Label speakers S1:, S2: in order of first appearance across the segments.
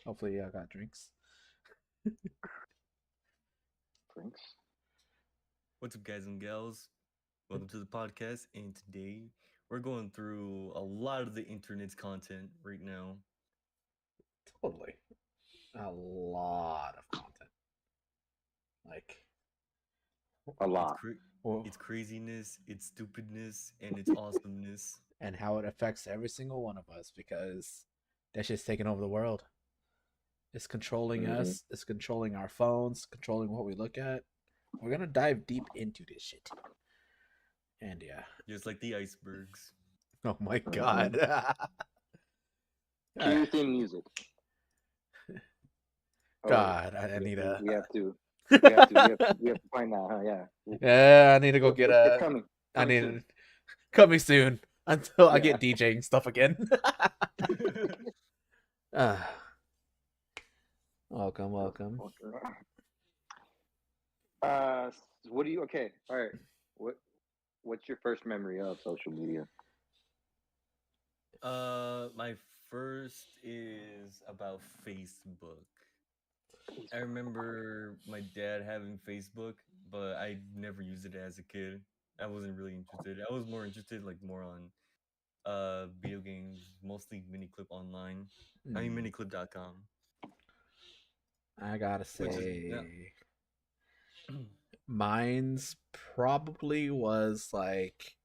S1: Hopefully, y'all got drinks.
S2: Drinks.
S3: What's up, guys and gals? Welcome to the podcast. And today we're going through a lot of the internet's content right now.
S1: Totally, a lot of content. Like,
S2: A
S3: It's
S2: lot.
S3: cra-
S1: well,
S3: it's craziness, it's stupidness, and it's awesomeness.
S1: and how it affects every single one of us because that shit's taking over the world. It's controlling
S2: Hmm.
S1: us. It's controlling our phones. Controlling what we look at. We're gonna dive deep into this shit. And yeah.
S3: Just like the icebergs.
S1: Oh my
S2: Hmm.
S1: god.
S2: Cue theme music. Oh wait,
S1: God, I
S2: we,
S1: need
S2: we,
S1: a.
S2: we have to. We have to find that. Huh? Yeah.
S1: Yeah, I need to go get
S2: It's
S1: a.
S2: coming.
S1: I
S2: Coming
S1: need
S2: soon.
S1: coming soon until I
S2: Yeah.
S1: get DJing stuff again. Ah, welcome,
S2: The
S1: welcome.
S2: fuck. What do you? Okay. All right. What What's your first memory of social media?
S3: My first is about Facebook. I remember my dad having Facebook, but I never used it as a kid. I wasn't really interested. I was more interested, like more on video games, mostly Miniclip Online. I mean
S1: Hmm,
S3: miniclip.com,
S1: I gotta
S3: which is no.
S1: say, mine's probably was like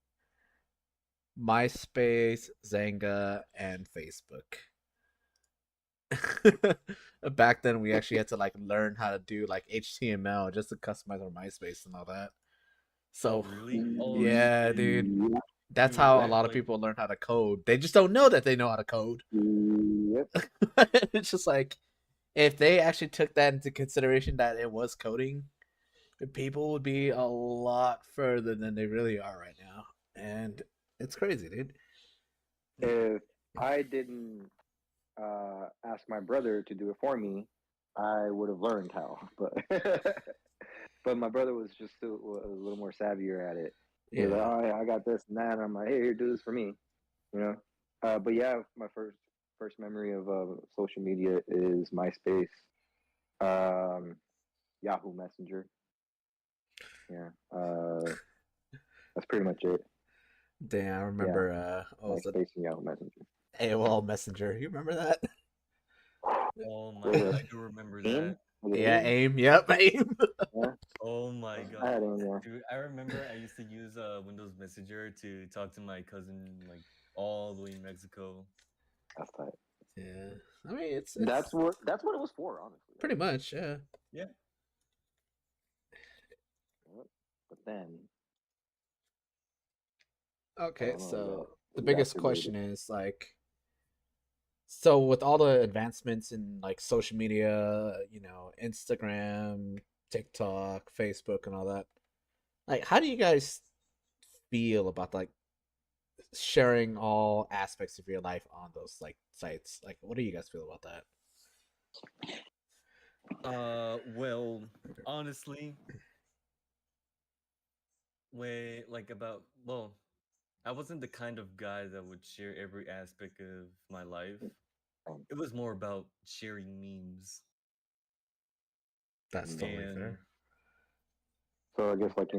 S1: MySpace, Zanga, and Facebook. Back then, we actually had to like learn how to do like HTML just to customize our MySpace and all that.
S3: Oh
S1: So,
S3: really? Oh
S1: yeah,
S3: shit.
S1: dude,
S2: Yep.
S1: that's
S3: Dude,
S1: how a
S3: I
S1: lot of
S3: like
S1: people learn how to code. They just don't know that they know how to code.
S2: Yep.
S1: It's just like if they actually took that into consideration that it was coding, people would be a lot further than they really are right now. And it's crazy, dude.
S2: If I didn't ask my brother to do it for me, I would have learned how. But but my brother was just still a little more savvier at it. He was like,
S1: Yeah.
S2: "Oh, yeah, I got this and that." And I'm like, "Hey, here, do this for me," you know. But yeah, my first memory of social media is MySpace, um, Yahoo Messenger. Yeah, that's pretty much it.
S1: Damn, I
S2: Yeah,
S1: remember what was it?
S2: MySpace and Yahoo Messenger.
S1: AOL Messenger. You remember that?
S3: oh my
S2: Was
S3: god,
S2: it
S3: I do remember
S2: AIM?
S3: that.
S2: Was it
S1: Yeah,
S2: AIM?
S1: AIM. Yep, AIM.
S2: Yeah,
S3: Oh my
S2: I
S3: god.
S2: had AIM. Yeah,
S3: Dude, I remember I used to use Windows Messenger to talk to my cousin like all the way in Mexico.
S2: that's tight.
S1: Yeah. I mean, it's
S2: That's what it was for, honestly.
S1: pretty much, yeah.
S3: Yeah.
S2: Yep. But then I
S1: Okay,
S2: don't know.
S1: so the
S2: It
S1: biggest
S2: deactivated.
S1: question is like, so with all the advancements in like social media, Instagram, TikTok, Facebook, and all that, like, how do you guys feel about like sharing all aspects of your life on those like sites? Like, what do you guys feel about that?
S3: Well, honestly, way like about well, I wasn't the kind of guy that would share every aspect of my life.
S2: Um,
S3: It was more about sharing memes
S1: That's totally
S3: and
S1: fair.
S2: so I guess like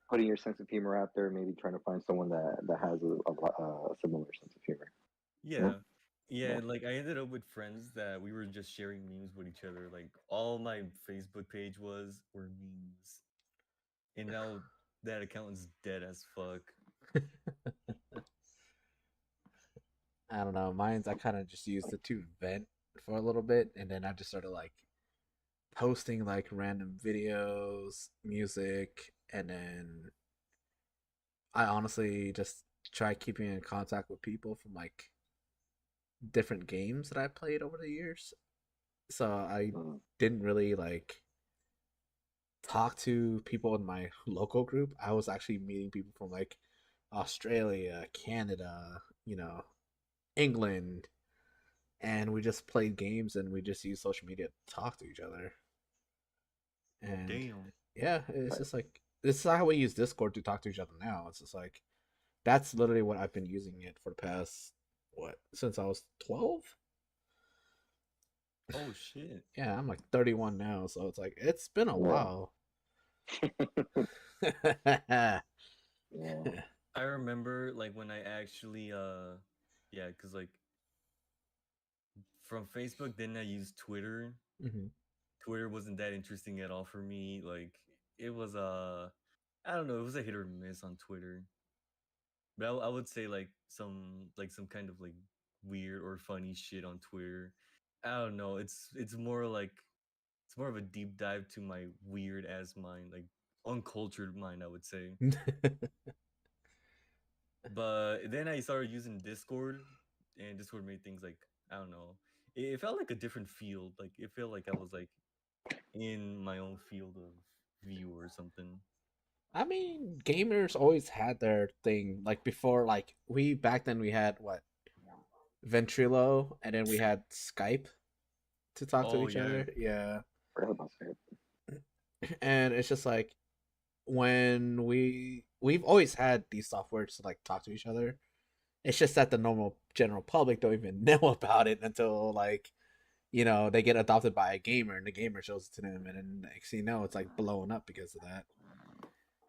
S2: putting your sense of humor out there, maybe trying to find someone that has a similar sense of humor.
S3: yeah.
S2: Yeah,
S3: Yeah,
S2: yeah.
S3: like I ended up with friends that we were just sharing memes with each other. Like all my Facebook page were memes. And now that account is dead as fuck.
S1: I don't know. Mine's I kind of just used it to vent for a little bit, and then I just started like posting like random videos, music, and then I honestly just try keeping in contact with people from like different games that I played over the years. So I
S2: Mm.
S1: didn't really like talk to people in my local group. I was actually meeting people from like Australia, Canada, England, and we just played games and we just used social media to talk to each other. And
S3: Damn.
S1: yeah, it's
S2: Right.
S1: just like this is how we use Discord to talk to each other now. It's just like that's literally what I've been using it for the past what since I was 12.
S3: Oh shit.
S1: Yeah, I'm like 31 now, so it's like it's been a
S2: Yeah,
S1: while. Yeah.
S2: yeah.
S3: I remember like when I actually yeah, cuz like from Facebook then I used Twitter.
S1: Hmm.
S3: Twitter wasn't that interesting at all for me. Like it was I don't know, it was a hit or miss on Twitter. But I would say like some kind of like weird or funny shit on Twitter. I don't know. It's more of a deep dive to my weird ass mind, like uncultured mind, I would say. But then I started using Discord, and Discord made things like I don't know. It felt like a different field. Like it felt like I was like in my own field of view or something.
S1: I mean, gamers always had their thing. Like before, like we back then we had what Ventrilo, and then we had Skype to talk to
S3: Oh
S1: each
S3: yeah,
S1: other. Yeah,
S2: Forgot about that.
S1: and it's just like when we've always had these softwares to like talk to each other. It's just that the normal general public don't even know about it until like they get adopted by a gamer and the gamer shows it to them, and then next thing you know, it's like blowing up because of that.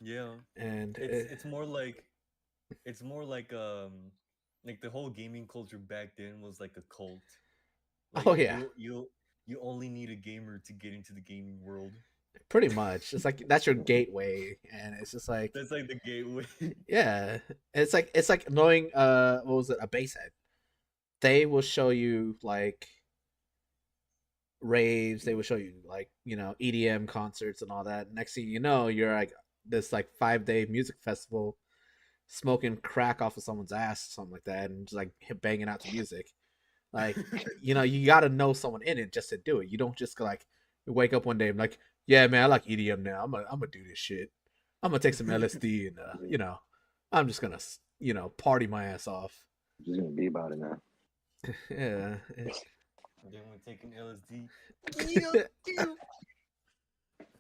S3: yeah.
S1: And
S3: It's more like the whole gaming culture back then was like a cult.
S1: oh
S3: Like
S1: yeah,
S3: you only need a gamer to get into the gaming world.
S1: pretty much. It's like that's your gateway, and it's just like
S3: That's like the gateway.
S1: yeah, it's like knowing what was it, a bass head. They will show you like raves. They will show you like EDM concerts and all that. Next thing you know, you're like this like 5 day music festival, smoking crack off of someone's ass, or something like that, and just like banging out to music. Like you got to know someone in it just to do it. You don't just like wake up one day and be like, yeah, man, I like EDM now. I'm gonna do this shit. I'm gonna take some LSD and I'm just gonna party my ass off.
S2: Just gonna be about it now.
S1: Yeah.
S3: Then we're taking LSD.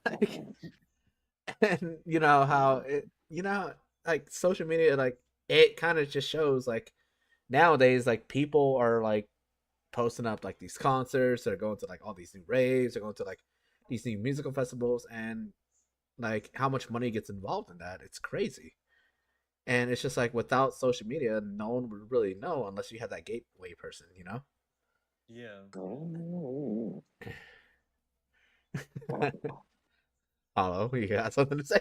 S1: Like, and how it like social media, like it kind of just shows like nowadays like people are like posting up like these concerts, they're going to like all these new raves, they're going to like these new musical festivals, and like how much money gets involved in that, it's crazy. And it's just like without social media, no one would really know unless you had that gateway person.
S3: Yeah.
S2: Oh,
S1: Hollow, you got something to say?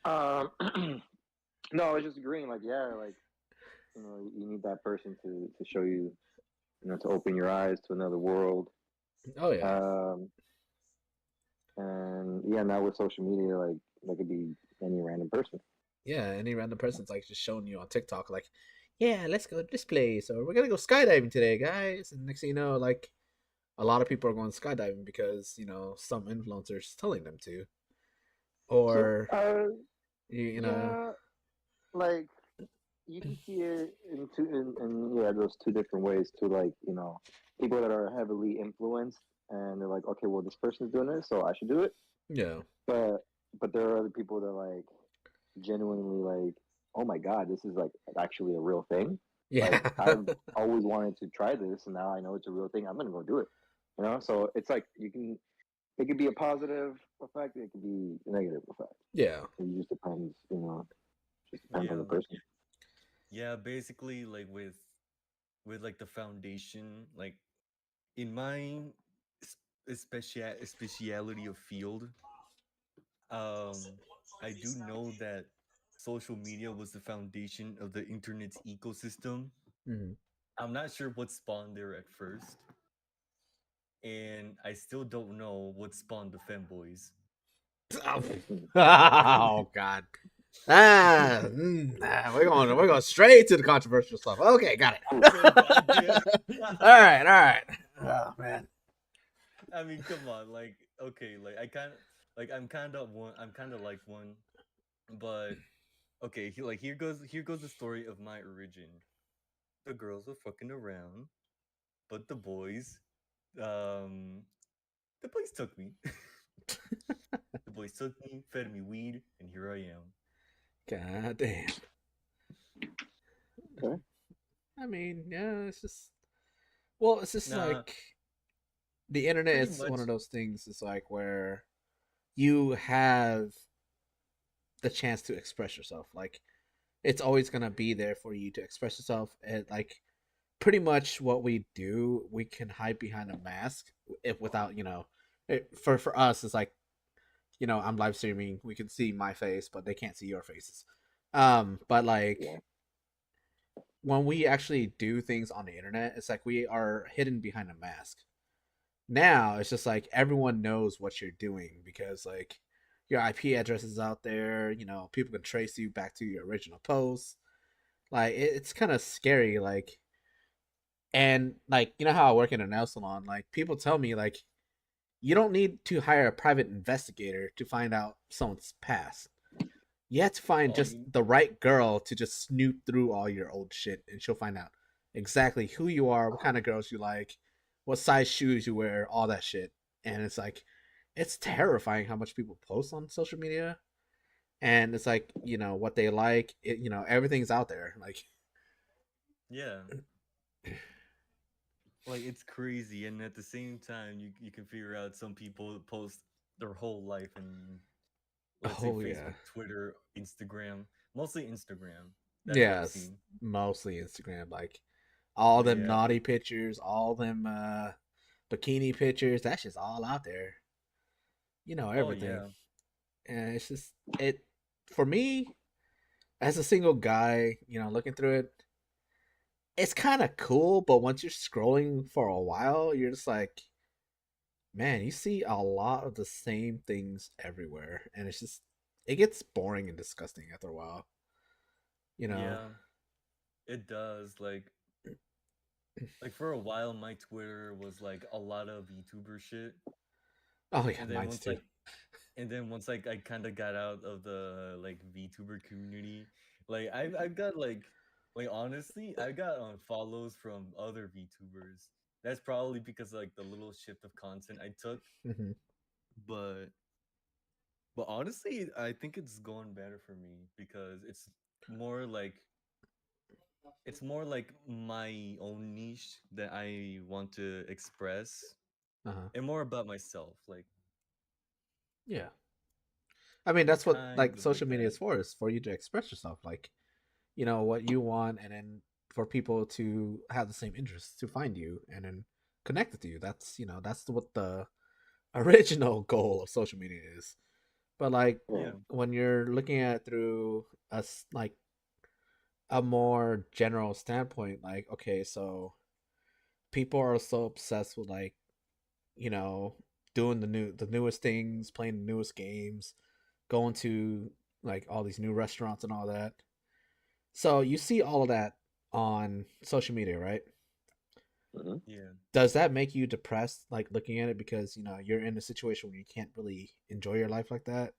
S2: um, no, I was just agreeing. Like, yeah, like you need that person to show you, to open your eyes to another world.
S1: Oh yeah.
S2: Um, and yeah, now with social media, like that could be any random person.
S1: Yeah, any random person's like just showing you on TikTok, like, yeah, let's go to this place, or we're gonna go skydiving today, guys. And next thing you know, like a lot of people are going skydiving because some influencers telling them to,
S2: So,
S1: or you, you know,
S2: yeah, like you can see it in yeah those two different ways too. Like people that are heavily influenced and they're like, okay, well this person's doing it, so I should do it.
S1: yeah,
S2: But there are other people that like genuinely like, oh my god, this is like actually a real thing.
S1: yeah,
S2: Like I've always wanted to try this, and now I know it's a real thing. I'm gonna go do it. So it's like it could be a positive effect, it could be a negative effect.
S1: yeah,
S2: It just depends, just depends on
S3: Yeah.
S2: the person.
S3: Yeah, basically like with like the foundation, like in my speciality of field, um I do know that social media was the foundation of the internet's ecosystem.
S1: mm-hmm.
S3: I'm not sure what spawned there at first, and I still don't know what spawned the femboys.
S1: Oh God. We're going straight to the controversial stuff. Okay, got
S3: Oh goddamn.
S1: it. All right. Oh man.
S3: I mean, come on, like okay, like I kind of like I'm kind of like one, but okay, here goes the story of my origin. The girls were fucking around, but um the boys took me. The boys took me, fed me weed, and here I am.
S1: God damn.
S2: Okay.
S1: I mean, yeah, it's just well, it's just
S3: Nah,
S1: like. the internet
S3: Pretty
S1: is one
S3: much.
S1: of those things. It's like where you have the chance to express yourself. Like it's always gonna be there for you to express yourself. And like pretty much what we do, we can hide behind a mask if without for us, it's like I'm live streaming. We can see my face, but they can't see your faces. But like
S2: Yeah.
S1: when we actually do things on the internet, it's like we are hidden behind a mask. Now it's just like everyone knows what you're doing because like your IP address is out there. People can trace you back to your original post. Like it's kind of scary. Like and like how I work in a nail salon. Like people tell me like you don't need to hire a private investigator to find out someone's past. You have to find
S3: All
S1: just
S3: you
S1: the right girl to just snoop through all your old shit, and she'll find out exactly who you are, what kind of girls you like, what size shoes you wear, all that shit. And it's like, it's terrifying how much people post on social media, and it's like what they like. Everything's out there. Like,
S3: Yeah. Like it's crazy, and at the same time, you can figure out some people post their whole life in, let's say,
S1: oh yeah,
S3: Facebook, Twitter, Instagram, mostly Instagram. That's what
S1: yeah,
S3: I've
S1: it's
S3: seen.
S1: mostly Instagram. Like all them
S3: Yeah.
S1: naughty pictures, all them bikini pictures. That's just all out there.
S3: Oh
S1: Everything.
S3: yeah.
S1: And it's just it for me as a single guy, looking through it, it's kind of cool, but once you're scrolling for a while, you're just like, man, you see a lot of the same things everywhere, and it gets boring and disgusting after a while, you know.
S3: Yeah. It does. Like for a while, my Twitter was like a lot of YouTuber shit,
S1: Oh yeah,
S3: and then
S1: mine's
S3: once
S1: too.
S3: I kind of got out of the like VTuber community, like I've got like honestly, I got on follows from other VTubers. That's probably because like the little shift of content I took,
S1: Hmm.
S3: but honestly, I think it's going better for me because more like it's more like my own niche that I want to express
S1: Uh-huh.
S3: and more about myself, like
S1: Yeah, I mean that's what
S3: kind
S1: like
S3: of like
S1: social media
S3: that.
S1: is for, is for you to express yourself, like what you want, and then for people to have the same interests to find you and then connect with you. That's what the original goal of social media is. But like
S2: Yeah.
S3: Yeah,
S1: when you're looking at it through like a more general standpoint, like okay, so people are so obsessed with like you know doing the newest things, playing the newest games, going to like all these new restaurants and all that. So you see all of that on social media, right?
S2: Hmm.
S3: yeah,
S1: Does that make you depressed, like looking at it, because you're in a situation where you can't really enjoy your life like that?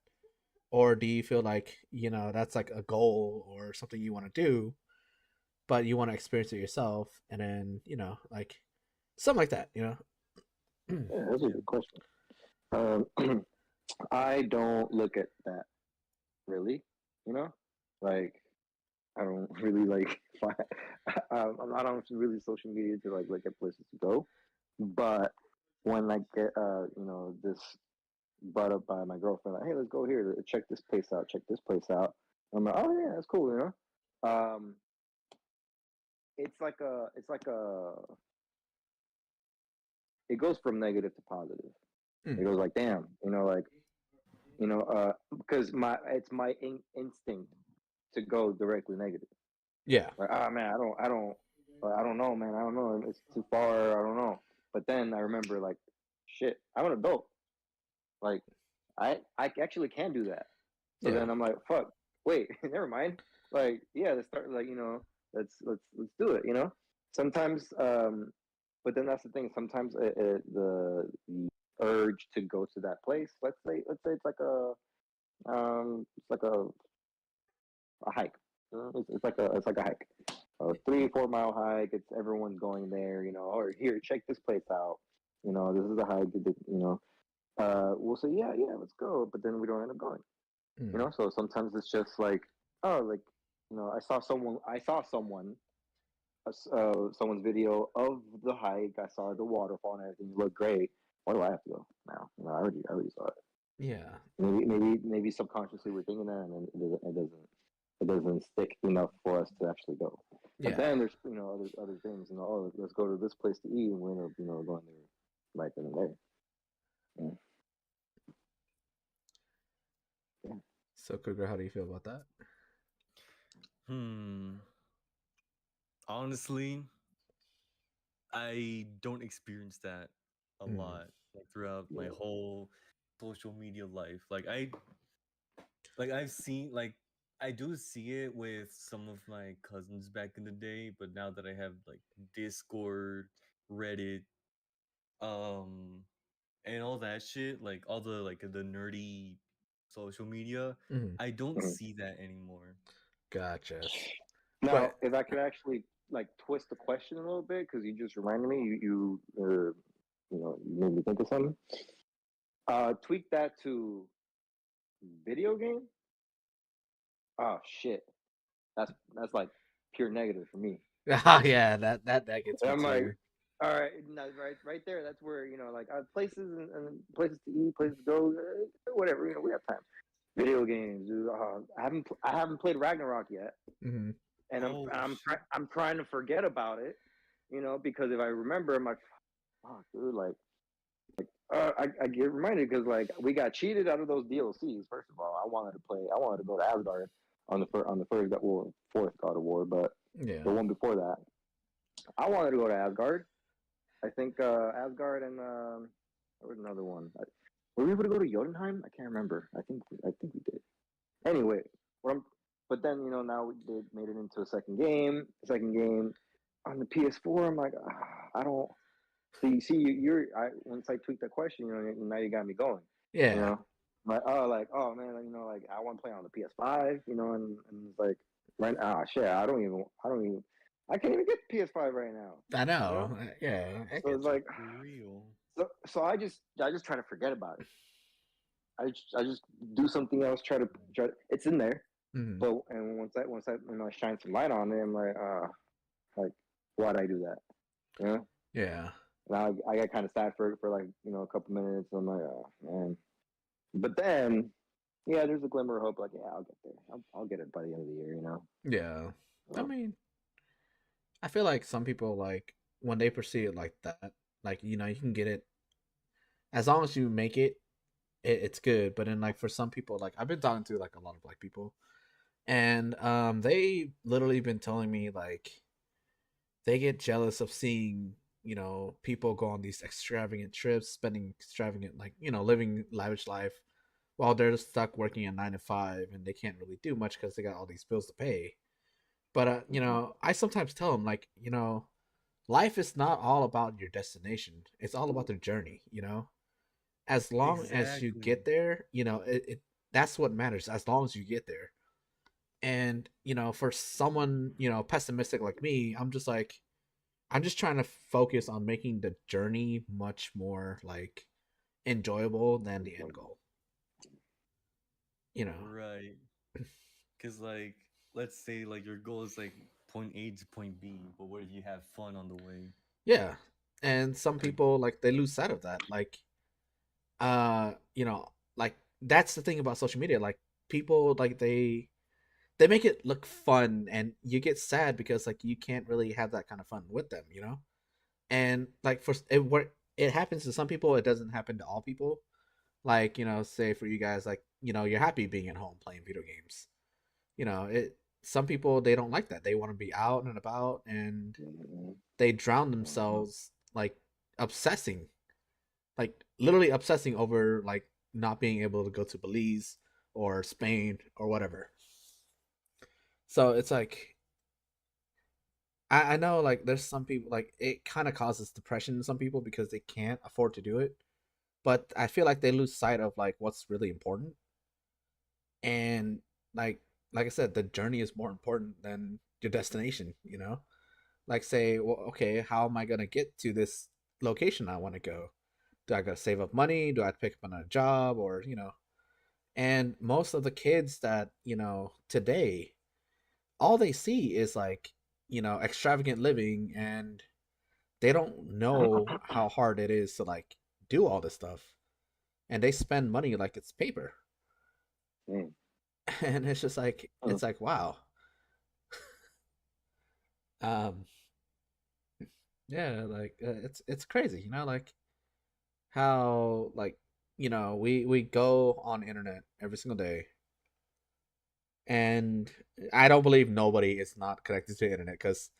S1: Or do you feel like that's like a goal or something you want to do, but you want to experience it yourself, and then like something like that,
S2: Yeah, that's a
S3: yeah,
S2: good question. Um, I don't look at that really. You know, like I don't really like. I'm not on really social media to like look at places to go, but when I get this brought up by my girlfriend, like, hey, let's go here, check this place out, check this place out. I'm like, oh yeah, that's cool, it's like a it goes from negative to positive. It
S1: Mm,
S2: goes like, damn, like because my instinct to go directly negative.
S1: yeah,
S2: Like, ah, man, I don't know, man, I don't know, it's too far, I don't know. But then I remember, like, shit, I'm an adult. Like, I actually can do that. So
S1: yeah,
S2: then I'm like, fuck, wait, never mind. Like, yeah, let's start. Like, let's do it. Sometimes, but then that's the thing. Sometimes the urge to go to that place. Let's say it's like a hike. It's like a hike, a 3 4 mile hike. It's everyone's going there. Or here, check this place out. This is a hike. We'll say, yeah, yeah, let's go, but then we don't end up going.
S1: mm,
S2: So sometimes it's just like, oh, like, I saw someone someone's video of the hike. I saw the waterfall and everything. It looked great. Why do I have to go now? No, I already saw it.
S1: Yeah.
S2: Maybe subconsciously we're thinking that, and then it doesn't stick enough for us to actually go. But
S1: Yeah.
S2: then there's other things. Oh, let's go to this place to eat, and we end up going there right then and there. Yeah. Yeah.
S1: So, Cougar, how do you feel about that?
S3: Hmm. Honestly, I don't experience that a
S1: Mm.
S3: lot, like throughout my
S2: Yeah.
S3: whole social media life. I've seen, like, I do see it with some of my cousins back in the day, but now that I have like Discord, Reddit, um, and all that shit, like all the the nerdy social media,
S1: Mm.
S3: I don't
S2: Mhm.
S3: see that anymore.
S1: Gotcha.
S2: Now,
S1: But
S2: if I could actually like twist the question a little bit, because you just reminded me, you made me think of something. Tweak that to video game. Oh shit, that's like pure negative for me.
S1: oh yeah, that gets
S2: And
S1: me
S2: I'm like,
S1: too.
S2: all right, no, right there. That's where like places and places to eat, places to go, whatever. We have time. Video games, dude. I haven't played Ragnarok yet,
S1: Mm-hmm.
S2: and I'm
S3: Oh
S2: I'm
S3: shit!
S2: I'm trying to forget about it. Because if I remember, I'm like, fuck, dude, like. I get reminded because like we got cheated out of those DLCs. First of all, I wanted to go to Asgard on the fourth God of War, but
S1: Yeah.
S2: the one before that, I wanted to go to Asgard. I think Asgard and there was another one. Were we able to go to Jotunheim? I can't remember. I think we did. Anyway, what I'm, but then now they made it into a second game. Second game on the PS4. I'm like, I don't. So you see, once I tweaked that question, now you got me going. You
S1: Yeah.
S2: know, like oh man, like I want to play on the PS5. And it's like right now, shit, I can't even get the PS5 right now.
S1: I
S2: You know,
S1: know. Yeah, I
S2: so it's
S1: get you.
S2: like,
S3: For real.
S2: so I just try to forget about it. I just do something else. Try. It's in there,
S1: Mm-hmm.
S2: but and once I shine some light on it, I'm like why'd I do that? You know.
S1: Yeah.
S2: And I got kind of sad for like a couple minutes. I'm like, oh man. But then, yeah, there's a glimmer of hope. Like, yeah, I'll get there. I'll get it by the end of the year.
S1: Yeah. I
S2: Oh,
S1: mean, I feel like some people like when they perceive it like that, like you can get it as long as you make it, it's good. But then like for some people, like I've been talking to like a lot of black people, and they literally been telling me like they get jealous of seeing people go on these extravagant trips, spending extravagant like living lavish life while they're stuck working a 9 to 5 and they can't really do much because they got all these bills to pay. But
S2: mm-hmm.
S1: I sometimes tell them like life is not all about your destination. It's all about the journey. As long as you
S3: Exactly.
S1: get there, that's what matters. As long as you get there, and for someone pessimistic like me, I'm just trying to focus on making the journey much more like enjoyable than the end goal. You know.
S3: Right. Cause like, let's say like your goal is like point A to point B, but what if you have fun on the way?
S1: Yeah. And some
S3: Like,
S1: people like they lose sight of that. Like like that's the thing about social media. Like people like they make it look fun and you get sad because like you can't really have that kind of fun with them. And like for it happens to some people, it doesn't happen to all people. Like say for you guys, like you're happy being at home playing video games. It some people they don't like that. They want to be out and about, and
S2: Mm-hmm.
S1: they drown
S2: Mm-hmm.
S1: themselves like obsessing, like literally obsessing over like not being able to go to Belize or Spain or whatever. So it's like I know like there's some people like it kind of causes depression in some people because they can't afford to do it, but I feel like they lose sight of like what's really important. And like like I said, the journey is more important than your destination. Like say, well, okay, how am I gonna get to this location I want to go? Do I gotta save up money? Do I have to pick up another job? Or and most of the kids that today, all they see is like extravagant living, and they don't know how hard it is to like do all this stuff, and they spend money like it's paper.
S2: Dang.
S1: And it's just like
S2: Hmm.
S1: it's like wow. um yeah, like it's crazy, like how like we go on internet every single day, and I don't believe nobody is not connected to the internet, because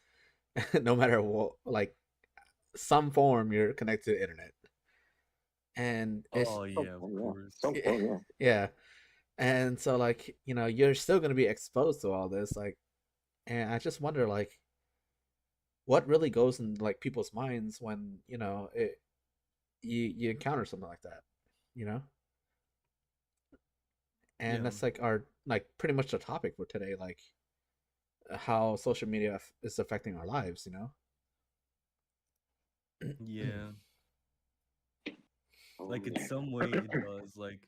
S1: no matter what, like some form you're connected to the internet, and it's
S3: Oh
S2: Some
S3: yeah, of
S2: point, yeah.
S3: course.
S2: Some point, yeah.
S1: yeah. And so like you're still going to be exposed to all this, like, and I just wonder like what really goes in like people's minds when you encounter something like that, you know and
S3: Yeah,
S1: that's like our like pretty much the topic for today, like how social media is affecting our lives,
S3: yeah.
S2: Oh
S3: Like in
S2: yeah.
S3: some way it does. Like,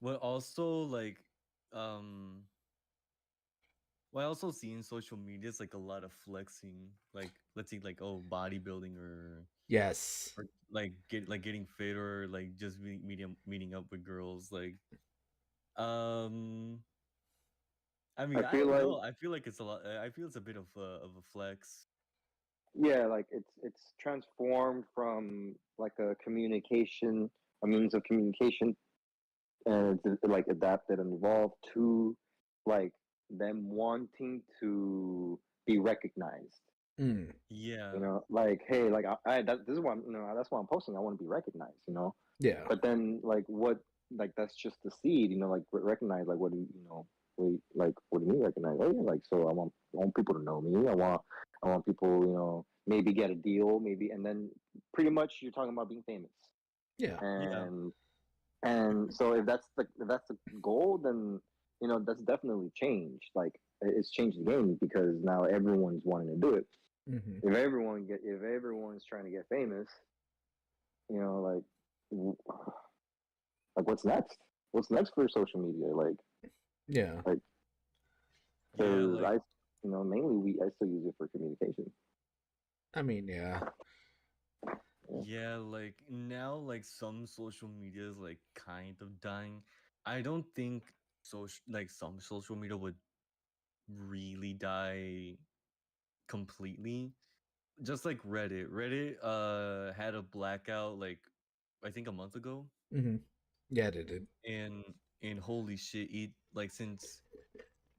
S3: what also like, um, what I also see in social media is like a lot of flexing. Like, let's see, like, oh, bodybuilding,
S1: Yes.
S3: or like getting fit, or like just meeting up with girls. Like, um, I
S2: I
S3: mean, I
S2: feel
S3: don't
S2: like
S3: know. I feel like it's a lot. I feel it's a bit of a flex.
S2: yeah, like it's transformed from like a means of communication, and it's like adapted and evolved to like them wanting to be recognized.
S1: Mm,
S2: You
S3: Yeah,
S2: know, like hey, like this is why that's why I'm posting. I want to be recognized.
S1: yeah.
S2: But then like what, like that's just the seed. Like recognize, like what do wait, like what do you mean recognize? Oh yeah, like so I want people to know me. I want people, maybe get a deal, maybe, and then pretty much you're talking about being famous.
S1: Yeah.
S3: yeah,
S2: And so if that's the goal, then that's definitely changed. Like it's changed the game because now everyone's wanting to do it.
S1: Hmm.
S2: If everyone's trying to get famous, like like what's next? What's next for social media?
S1: Yeah.
S2: Like
S3: yeah.
S2: because
S3: Like,
S2: mainly I still use it for communication.
S1: I mean, yeah.
S2: Yeah.
S3: yeah, like now, like some social media is like kind of dying. I don't think some social media would really die completely. Just like Reddit had a blackout like I think a month ago,
S1: Hmm. Yeah, they did.
S3: and holy shit, it like since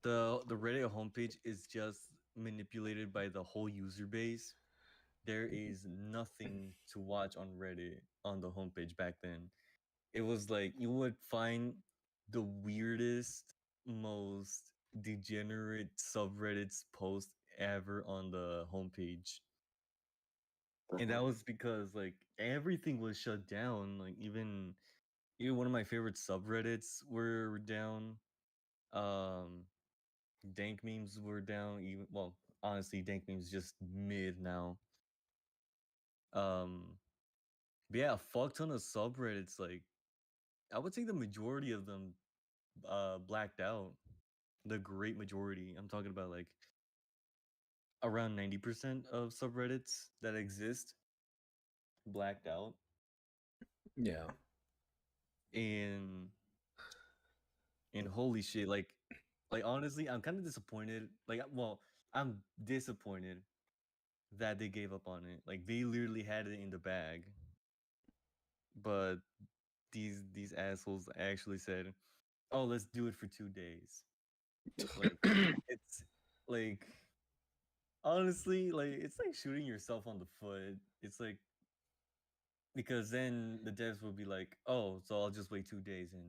S3: the Reddit homepage is just manipulated by the whole user base. There is nothing to watch on Reddit on the homepage back then. It was like you would find the weirdest, most degenerate subreddits post ever on the homepage.
S2: The
S3: And that
S2: heck?
S3: was because like everything was shut down. Like even one of my favorite subreddits were down. Um dank memes were down. Even, well, honestly, dank memes just mid now. Um but yeah, a fuck ton of subreddits, like I would say the majority of them blacked out. The great majority. I'm talking about like around 90% of subreddits that exist blacked out.
S1: Yeah.
S3: And holy shit, like honestly, I'm kind of disappointed. Like, well, I'm disappointed that they gave up on it. Like they literally had it in the bag, but these assholes actually said, "Oh, let's do it for 2 days." Like it's like honestly, like it's like shooting yourself on the foot. It's like because then the devs will be like, "Oh, so I'll just wait 2 days and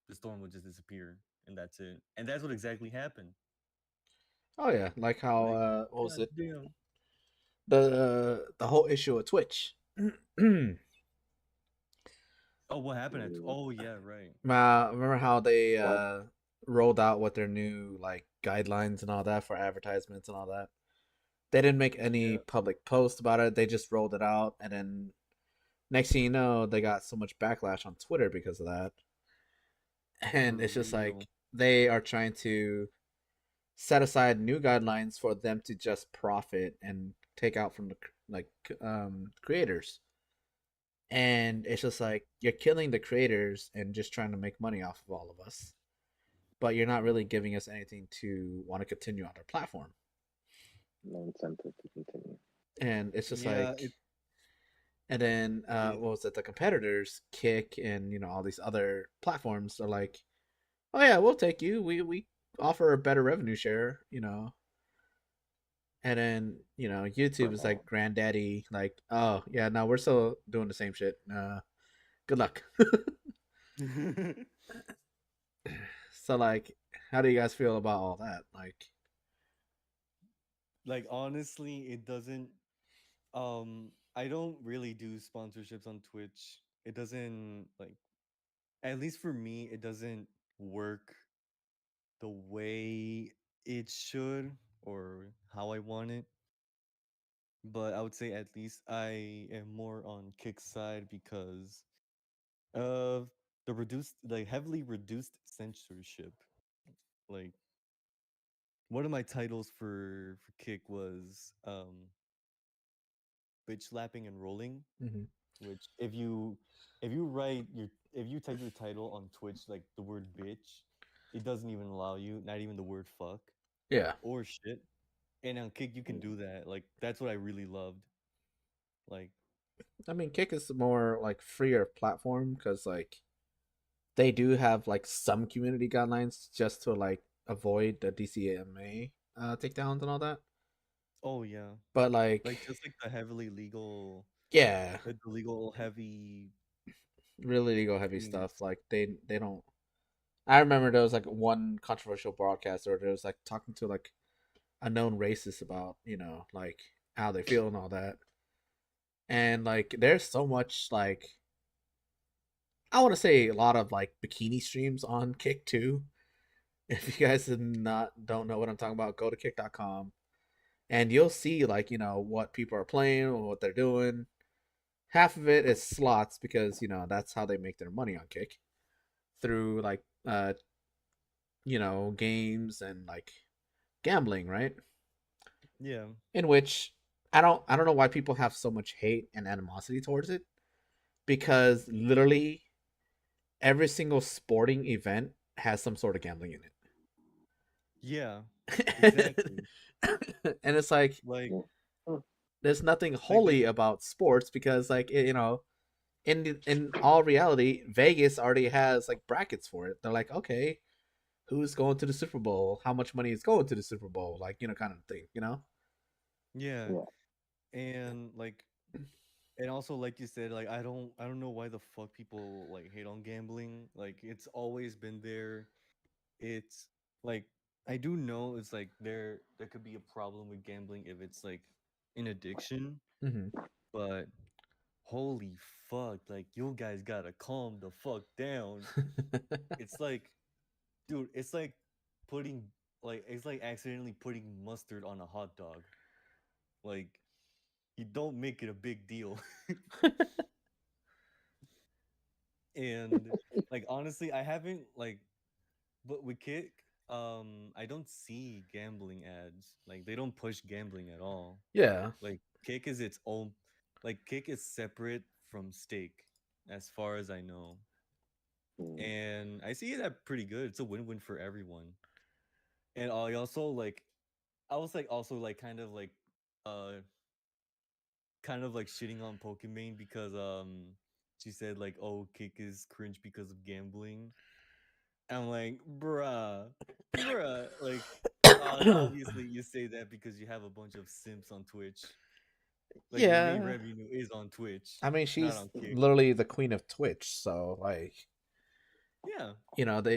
S3: the storm will just disappear and that's it." And that's what exactly happened.
S1: Oh yeah, like how
S3: Like,
S1: what was
S3: god
S1: it,
S3: damn.
S1: the whole issue with Twitch.
S3: Oh, what happened at?
S2: Mm,
S3: Oh yeah, right.
S1: Remember how they
S2: what?
S1: rolled out with their new like guidelines and all that for advertisements and all that. They didn't make any
S3: Yeah.
S1: public post about it. They just rolled it out, and then next thing you know, they got so much backlash on Twitter because of that.
S3: For
S1: And it's just
S3: real.
S1: like they are trying to set aside new guidelines for them to just profit and take out from the like creators. And it's just like you're killing the creators and just trying to make money off of all of us, but you're not really giving us anything to want to continue on their platform.
S2: No incentive to continue.
S1: And it's just
S3: Yeah,
S1: like, and then
S3: yeah.
S1: what was it? The competitors, Kick, and all these other platforms are like, oh yeah, we'll take you. We offer a better revenue share, And then YouTube is like granddaddy, like, oh yeah, no, we're still doing the same shit. Good luck. So like, how do you guys feel about all that? Like,
S3: Like honestly, it doesn't I don't really do sponsorships on Twitch. It doesn't like, at least for me, it doesn't work the way it should or how I want it. But I would say at least I am more on Kick's side because of the reduced, like heavily reduced censorship. Like one of my titles for Kick was bitch slapping and rolling,
S1: mhm.
S3: which if you type your title on Twitch like the word bitch, it doesn't even allow you, not even the word fuck
S1: Yeah,
S3: or shit. And on Kick you can do that. Like that's what I really loved. Like
S1: I mean, Kick is more like freer platform because like they do have like some community guidelines just to like avoid the DCMA takedowns and all that.
S3: oh yeah.
S1: But like,
S3: Like just like the heavily legal
S1: yeah,
S3: the legal heavy
S1: really legal heavy
S3: things.
S1: stuff. Like they don't. I remember there was like one controversial broadcast where there was like talking to like a known racist about like how they feel and all that, and like there's so much like I want to say a lot of like bikini streams on Kick too. If you guys don't know what I'm talking about, go to kick.com and you'll see like what people are playing or what they're doing. Half of it is slots because that's how they make their money on Kick through like games and like gambling, right?
S3: Yeah.
S1: In which I don't know why people have so much hate and animosity towards it because literally every single sporting event has some sort of gambling in
S3: Yeah.
S1: it.
S3: Exactly.
S1: And it's like
S3: Like
S2: Yeah. Hmm.
S1: there's nothing
S3: like
S1: holy about sports because like in all reality Vegas already has like brackets for it. They're like, okay, who's going to the Super Bowl, how much money is going to the Super Bowl, like kind of thing.
S3: yeah.
S2: Yeah.
S3: And like and also like you said, like I don't know why the fuck people like hate on gambling. Like it's always been there. It's like I do know it's like there could be a problem with gambling if it's like an addiction,
S1: Hmm.
S3: but holy fuck, like you guys gotta calm the fuck down. It's like, dude, it's like putting it's like accidentally putting mustard on a hot dog. Like you don't make it a big deal. And like honestly, I haven't like but with Kick, I don't see gambling ads. Like they don't push gambling at all.
S1: Yeah.
S3: Like Kick is its own, like Kick is separate from Stake, as far as I know.
S2: Mm.
S3: And I see that pretty good. It's a win-win for everyone. And I also like, I was like also like uh kind of like shitting on Pokimane because she said like, oh, Kick is cringe because of gambling. I'm like, bruh, like, obviously you say that because you have a bunch of simps on Twitch. Like your main
S1: Yeah.
S3: revenue is on Twitch,
S1: I mean,
S3: not
S1: she's
S3: on Kick.
S1: literally the queen of Twitch, so like,
S3: Yeah,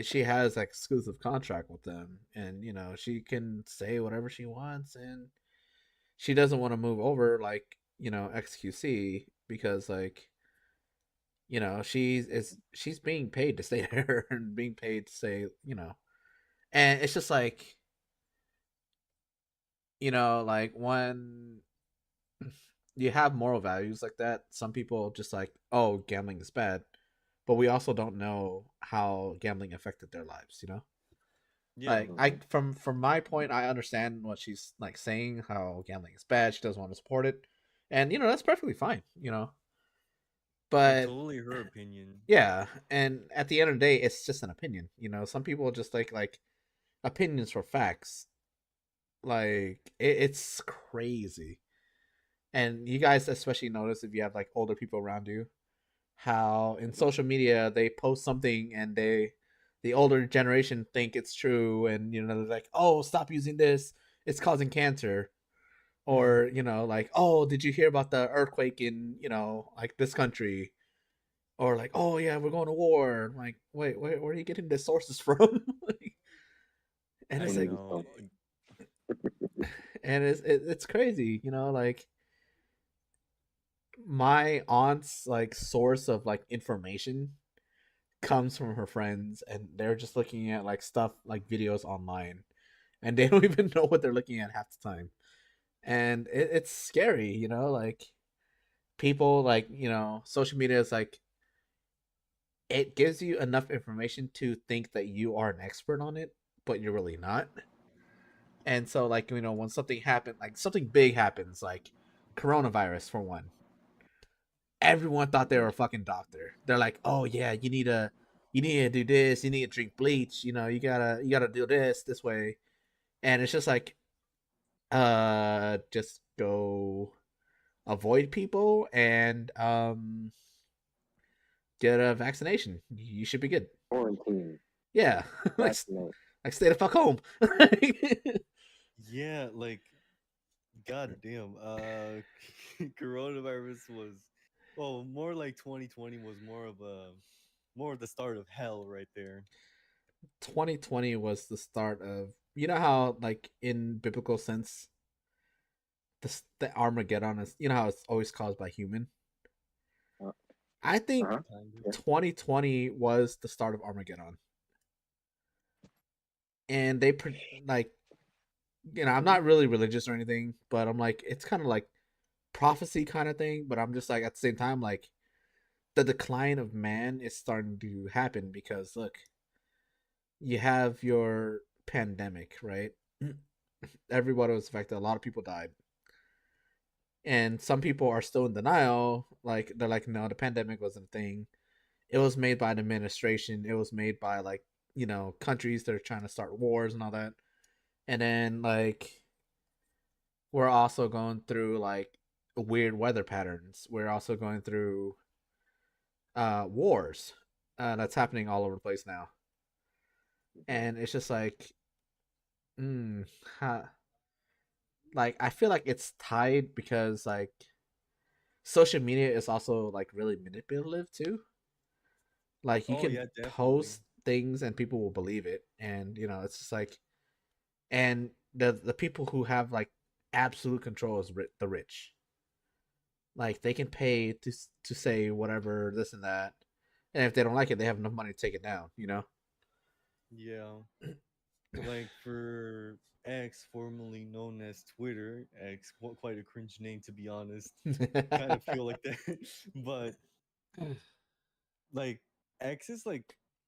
S1: she has like exclusive contract with them, and she can say whatever she wants, and she doesn't want to move over like XQC because like she's being paid to stay there and being paid to say and it's just like like when you have moral values like that, some people just like, oh, gambling is bad, but we also don't know how gambling affected their lives.
S3: Yeah.
S1: Like I from my point, I understand what she's like saying, how gambling is bad. She doesn't want to support it, and that's perfectly fine.
S3: Like
S1: But
S3: totally her opinion.
S1: yeah, and at the end of the day, it's just an opinion. Some people just like opinions for facts. Like it's crazy, and you guys especially notice if you have like older people around you, how in social media they post something and the older generation think it's true, and they're like, oh, stop using this, it's causing cancer. Or like, oh, did you hear about the earthquake in like this country? Or like, oh yeah, we're going to war. I'm like, wait, where are you getting the sources from? Like, and
S3: I
S1: it's like,
S3: know.
S1: and it's crazy, like my aunt's like source of like information comes from her friends, and they're just looking at like stuff like videos online, and they don't even know what they're looking at half the time. And it's scary, like people like social media is like, it gives you enough information to think that you are an expert on it, but you're really not. And so like when something happened, like something big happens, like coronavirus for one, everyone thought they were a fucking doctor. They're like, oh yeah, you need to do this, you need to drink bleach, you gotta do this way. And it's just like, just go avoid people and get a vaccination. You should be good.
S2: Quarantine,
S1: Yeah. like
S2: vaccinate.
S1: like stay the fuck home.
S3: Yeah, like god damn. Coronavirus was, well, more like 2020 was more of the start of hell right there.
S1: 2020 was the start of, how like in biblical sense, the Armageddon is, how it's always caused by human.
S2: Uh
S1: I think
S2: huh.
S3: Kind of.
S2: Yeah.
S1: 2020 was the start of Armageddon. And like, I'm not really religious or anything, but I'm like, it's kind of like prophecy kind of thing. But I'm just like, at the same time, like, the decline of man is starting to happen because look, you have your pandemic, right? Everybody was affected. A lot of people died, and some people are still in denial. Like they're like, no, the pandemic wasn't a thing. It was made by the administration. It was made by like countries that are trying to start wars and all that. And then like we're also going through like weird weather patterns. We're also going through wars that's happening all over the place now. And it's just like, mm, huh, like I feel like it's tied because like social media is also like really manipulative too. Like you
S3: Oh
S1: can
S3: yeah, definitely.
S1: post things and people will believe it, and it's just like, and the people who have like absolute control is the rich. Like they can pay to say whatever this and that, and if they don't like it, they have enough money to take it down.
S3: Yeah. Like for X, formerly known as Twitter, X, quite a cringe name to be honest. Kind of feel like that. But like X is like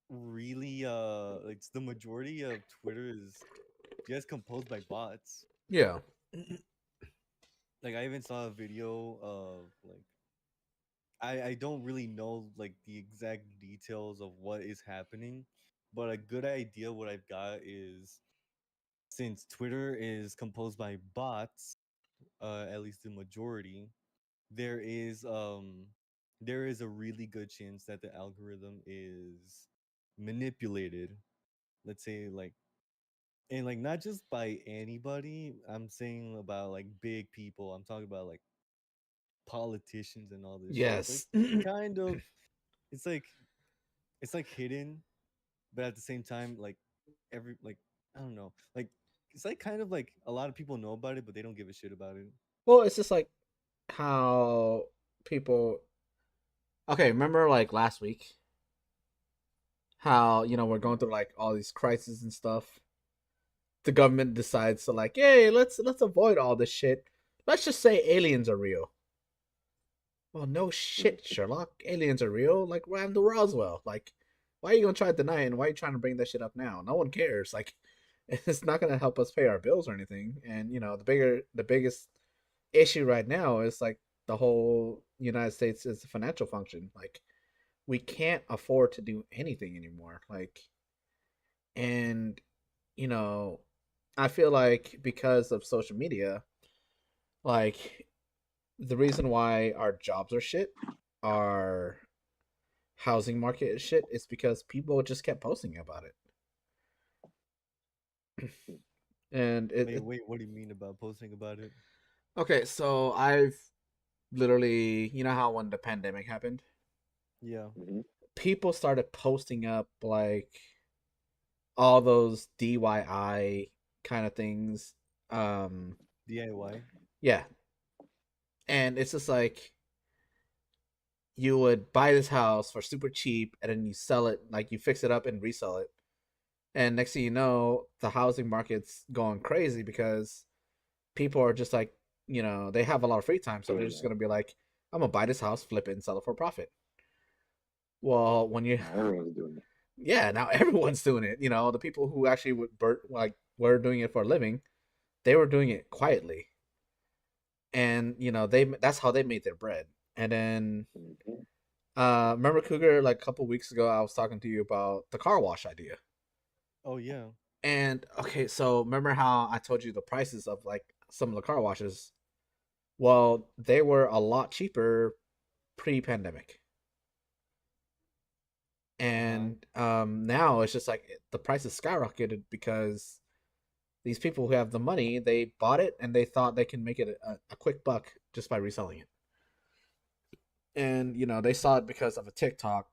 S3: really like the majority of Twitter is just composed by bots.
S1: Yeah.
S3: Like I even saw a video of like I don't really know like the exact details of what is happening, but a good idea what I've got is since Twitter is composed by bots, at least the majority, there is um there is a really good chance that the algorithm is manipulated. Let's say like, and like not just by anybody. I'm saying about like big people. I'm talking about like politicians and all this shit. So
S1: Yes.
S3: it's kind of it's like it's like hidden, but at the same time, like every like I don't know, like it's like kind of like a lot of people know about it, but they don't give a shit about it.
S1: Well, it's just like how people. Okay, remember like last week how we're going through like all these crises and stuff. The government decides to like, hey, let's avoid all this shit. Let's just say aliens are real. Well, no shit, Sherlock. Aliens are real. Like, what happened to Roswell? Like, why are you gonna try to deny it? And why are you trying to bring that shit up now? No one cares. Like, It's not going to help us pay our bills or anything. And the biggest issue right now is like the whole United States is a financial function. Like we can't afford to do anything anymore. Like, and you know, I feel like because of social media, like the reason why our jobs are shit, our housing market is shit, is because people just kept posting about it. And
S3: Wait, what do you mean about posting about it?
S1: okay, so I've literally, you know how when the pandemic happened,
S3: Yeah,
S2: Hmm.
S1: people started posting up like all those DIY kind of things. Um,
S3: DIY.
S1: yeah, and it's just like you would buy this house for super cheap, and then you sell it, like you fix it up and resell it, and next thing you know, the housing market's going crazy because people are just like, they have a lot of free time, so they're
S2: Doing
S1: just
S2: that.
S1: gonna be like, I'm gonna buy this house, flip it, and sell it for a profit. Well, when you,
S2: Now everyone's doing it.
S1: yeah, now everyone's doing it. The people who actually were doing it for a living, they were doing it quietly, and that's how they made their bread. And then,
S2: Hmm.
S1: remember Cougar, like a couple weeks ago, I was talking to you about the car wash idea.
S3: Oh yeah,
S1: And okay, so remember how I told you the prices of like some of the car washes? Well, they were a lot cheaper pre-pandemic,
S3: uh-huh.
S1: and now it's just like the prices skyrocketed because these people who have the money, they bought it and they thought they can make it a quick buck just by reselling it. And they saw it because of a TikTok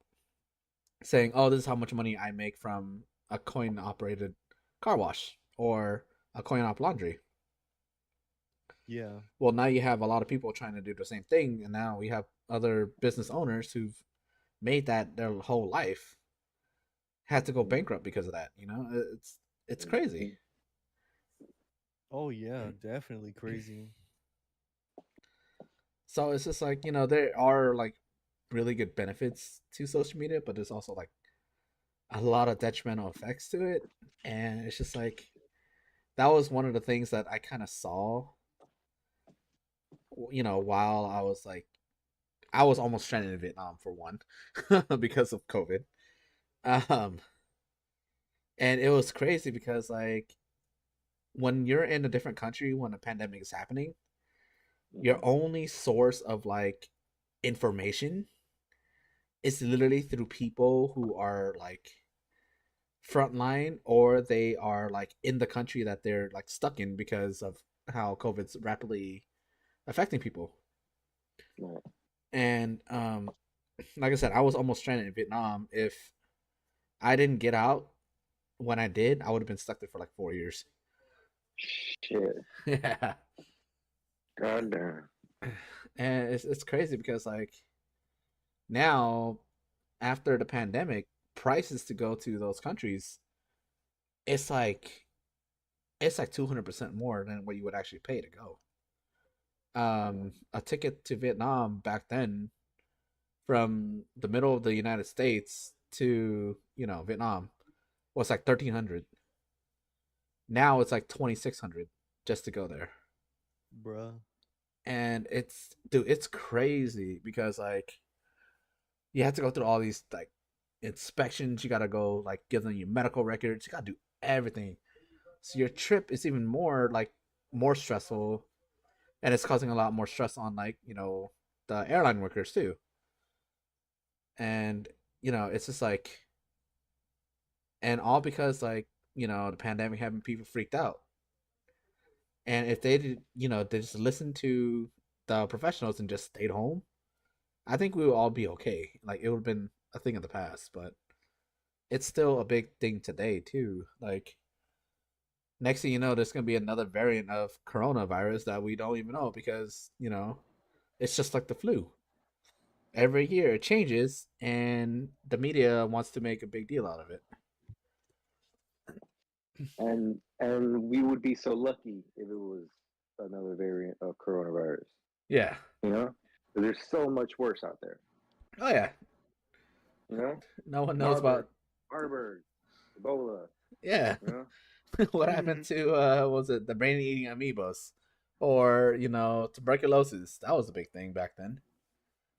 S1: saying, "Oh, this is how much money I make from a coin operated car wash or a coin op laundry."
S3: Yeah,
S1: Well, now you have a lot of people trying to do the same thing, and now we have other business owners who've made that their whole life had to go bankrupt because of that. It's crazy.
S2: Hmm.
S3: oh yeah, definitely crazy.
S1: So it's just like there are like really good benefits to social media, but there's also like a lot of detrimental effects to it, and it's just like that was one of the things that I kind of saw. While I was almost stranded in Vietnam for one because of COVID. Um, and it was crazy because like when you're in a different country when a pandemic is happening, your
S2: Hmm.
S1: only source of like information is literally through people who are like frontline, or they are like in the country that they're like stuck in because of how COVID's rapidly affecting people.
S2: Right.
S1: And like I said, I was almost stranded in Vietnam. If I didn't get out when I did, I would have been stuck there for like 4 years.
S2: Shit.
S1: Yeah.
S2: God damn.
S1: And it's crazy because like now, after the pandemic, prices to go to those countries, it's like it's like 200% more than what you would actually pay to go. A ticket to Vietnam back then, from the middle of the United States to Vietnam, was like 1,300. Now it's like 2,600 just to go there.
S3: Bruh.
S1: And it's crazy because like you have to go through all these like inspections. You gotta go like give them your medical records. You gotta do everything. So your trip is even more stressful, and it's causing a lot more stress on like the airline workers too. And it's just like, and all because like the pandemic having people freaked out. And if they did, they just listened to the professionals and just stayed home, I think we would all be okay. Like it would have been a thing of the past, but it's still a big thing today too. Like next thing you know, there's gonna be another variant of coronavirus that we don't even know because it's just like the flu. Every year it changes, and the media wants to make a big deal out of it.
S2: And we would be so lucky if it was another variant of coronavirus.
S1: Yeah.
S2: You know, there's so much worse out there.
S1: Oh yeah.
S2: You know,
S1: No one knows
S2: Marburg,
S1: about.
S2: Marburg, Ebola.
S1: Yeah.
S2: You know.
S1: What happened to was it the brain eating amoebas, or tuberculosis? That was a big thing back then.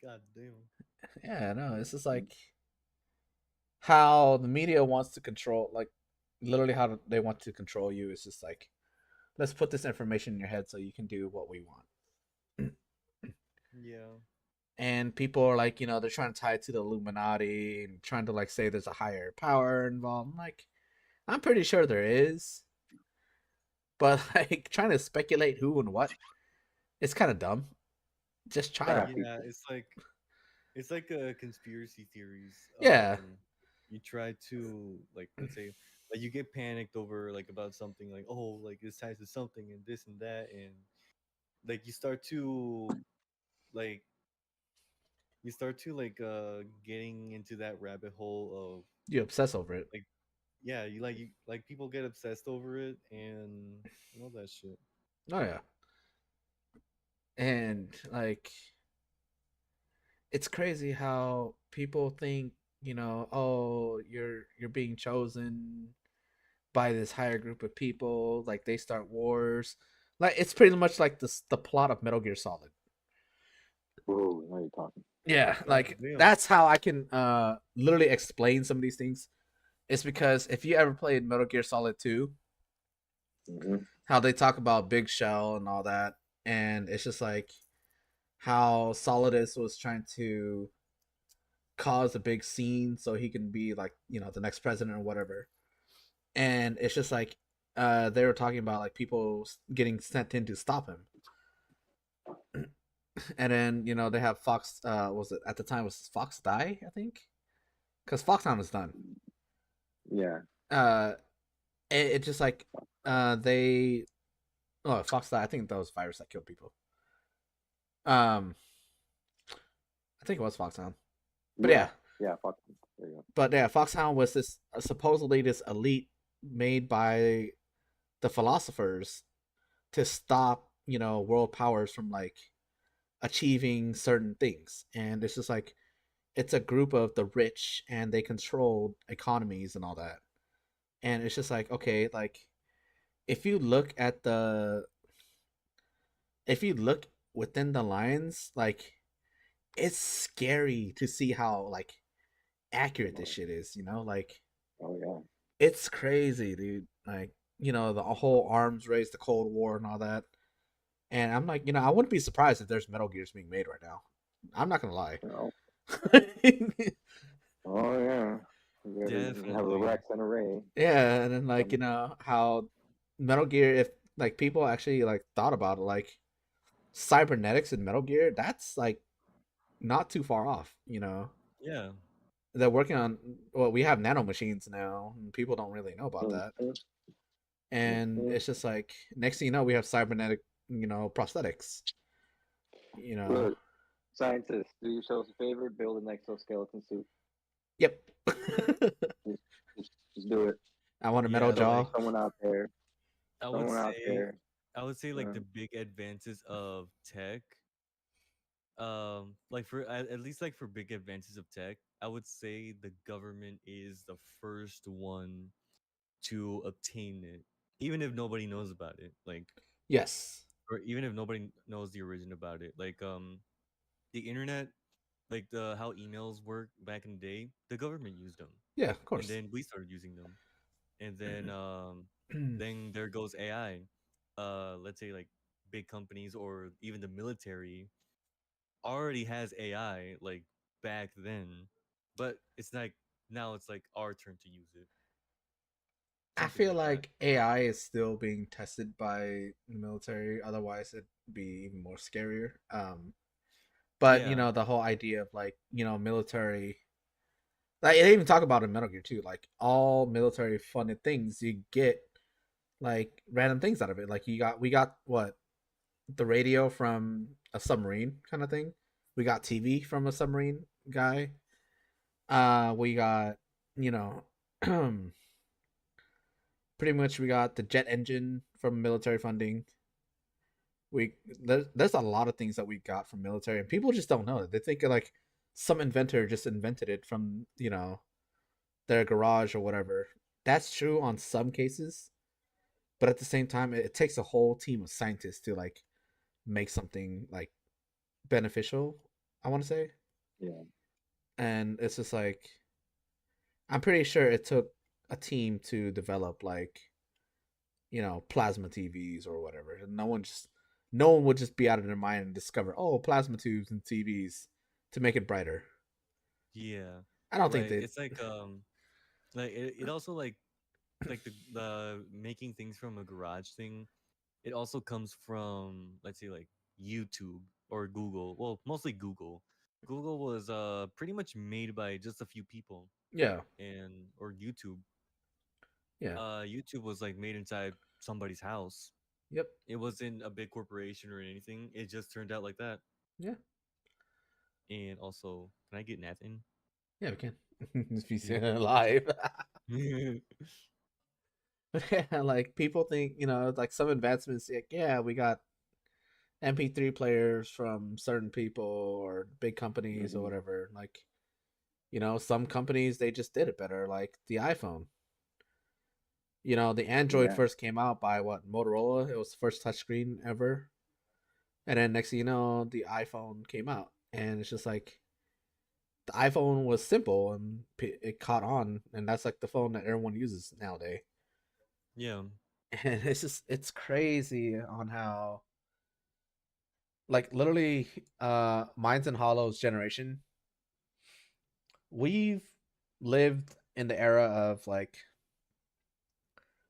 S3: God damn.
S1: Yeah, no, it's just like how the media wants to control, like literally how they want to control you. It's just like, let's put this information in your head so you can do what we want.
S3: Yeah.
S1: And people are like, they're trying to tie it to the Illuminati and trying to like say there's a higher power involved. I'm like, I'm pretty sure there is, but like trying to speculate who and what, it's kind of dumb. Just try to,
S2: Nah,
S3: Yeah,
S2: people.
S3: it's like conspiracy theories.
S1: yeah,
S3: You try to, like, let's say, like, you get panicked over, like, about something, like, oh, like this ties to something and this and that, and like like you start to like getting into that rabbit hole of,
S1: you obsess over it.
S3: like, yeah, you like people get obsessed over it and all that shit.
S1: Oh yeah, and like it's crazy how people think, oh, you're being chosen by this higher group of people. Like they start wars. Like it's pretty much like the plot of Metal Gear Solid.
S2: Whoa, now you're talking.
S1: Yeah,
S3: God
S1: like
S3: damn.
S1: that's how I can literally explain some of these things. It's because if you ever played Metal Gear Solid 2,
S2: Hmm.
S1: how they talk about Big Shell and all that, and it's just like how Solidus was trying to cause a big scene so he can be like, the next president or whatever. And it's just like they were talking about like people getting sent in to stop him. And then, they have Fox was it at the time was Fox die, I think? Cuz Foxhound is done.
S2: Yeah.
S1: Uh it just like they Fox die. I think that was virus that killed people. Um I think it was Foxhound. But
S2: Yeah.
S1: yeah,
S2: Yeah. Fuck. There you
S1: but yeah, Foxhound was this supposedly this elite made by the philosophers to stop, world powers from like achieving certain things. And it's just like it's a group of the rich and they control economies and all that. And it's just like, okay, like if you look at the if you look within the lines, like it's scary to see how like accurate this
S2: go.
S1: shit is, like
S2: Oh yeah.
S1: it's crazy, dude. Like, the whole arms race, the Cold War and all that. And I'm like, I wouldn't be surprised if there's Metal Gears being made right now. I'm not gonna lie.
S2: Oh, oh yeah. You have a
S3: Definitely.
S2: Rex and a Ray.
S1: Yeah, and then like,
S2: Um,
S1: how Metal Gear, if like people actually like thought about it, like cybernetics in Metal Gear, that's like not too far off,
S3: Yeah.
S1: They're working on, well, we have nano machines now, and people don't really know about that.
S2: mhm,
S1: And
S2: mhm.
S1: it's just like next thing you know, we have cybernetic, prosthetics. You know.
S2: Look, scientists, do yourselves a favor, build an exoskeleton suit.
S1: Yep.
S2: Just, just do it.
S1: I want a metal
S3: Yeah,
S2: Some,
S1: jaw.
S3: like
S2: someone out there,
S3: I would
S2: someone out
S3: say
S2: there.
S3: I would say like
S2: Uh,
S3: the big advances of tech, like for at least like for big advances of tech, I would say the government is the first one to obtain it, even if nobody knows about it. Like,
S1: Yes.
S3: or even if nobody knows the origin about it. Like, the internet, like the how emails work back in the day, the government used them,
S1: Yeah, of
S3: and
S1: course.
S3: then we started using them, and then there goes AI. Let's say like big companies or even the military already has AI like back then, but it's like now it's like our turn to use it,
S1: I
S3: something
S1: feel
S3: like that.
S1: like AI is still being tested by the military. Otherwise, it'd be even more scarier. But
S3: Yeah,
S1: the whole idea of like military, like they even talk about in Metal Gear too. Like all military funded things, you get like random things out of it. Like we got what, the radio from a submarine kind of thing. We got TV from a submarine guy. We got, you know, pretty much we got the jet engine from military funding. There's a lot of things that we got from military, and people just don't know it. They think like some inventor just invented it from their garage or whatever. That's true on some cases, but at the same time, it takes a whole team of scientists to like make something like beneficial. I want to say,
S2: Yeah.
S1: and it's just like I'm pretty sure it took a team to develop like plasma TVs or whatever. And no one would just be out of their mind and discover plasma tubes and TVs to make it brighter.
S3: Yeah.
S1: I don't think
S3: Like
S1: that.
S3: it's like it also like the making things from a garage thing. It also comes from, let's say, like YouTube or Google. Well, mostly Google. Google was pretty much made by just a few people,
S1: Yeah,
S3: and or YouTube.
S1: yeah,
S3: YouTube was like made inside somebody's house.
S1: yep,
S3: It wasn't a big corporation or anything. It just turned out like that.
S1: yeah,
S3: And also, can I get Nathan?
S1: yeah. We can if you see
S3: Yeah.
S1: it live. But yeah, like people think like some advancements. Like yeah, we got MP3 players from certain people or big companies or
S2: Hmm.
S1: whatever. Like some companies they just did it better. Like the iPhone. The Android
S2: Yeah.
S1: first came out by what Motorola. It was the first touchscreen ever, and then next thing you know, the iPhone came out, and it's just like the iPhone was simple and it caught on, and that's like the phone that everyone uses nowadays.
S3: Yeah.
S1: And it's crazy on how like literally Minds and Hollows generation, we've lived in the era of like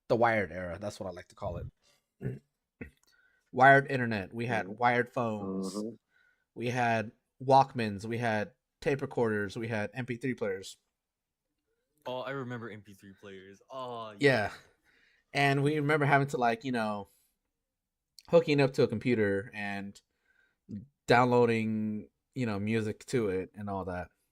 S1: the wired era. That's what I like to call it. Wired internet. We had wired phones.
S2: Mm-hmm.
S1: We had Walkmans. We had tape recorders. We had MP3 players.
S3: Oh, I remember MP3 players. Oh,
S1: Yeah,
S3: yeah.
S1: and we remember having to like hooking up to a computer and downloading music to it and all that.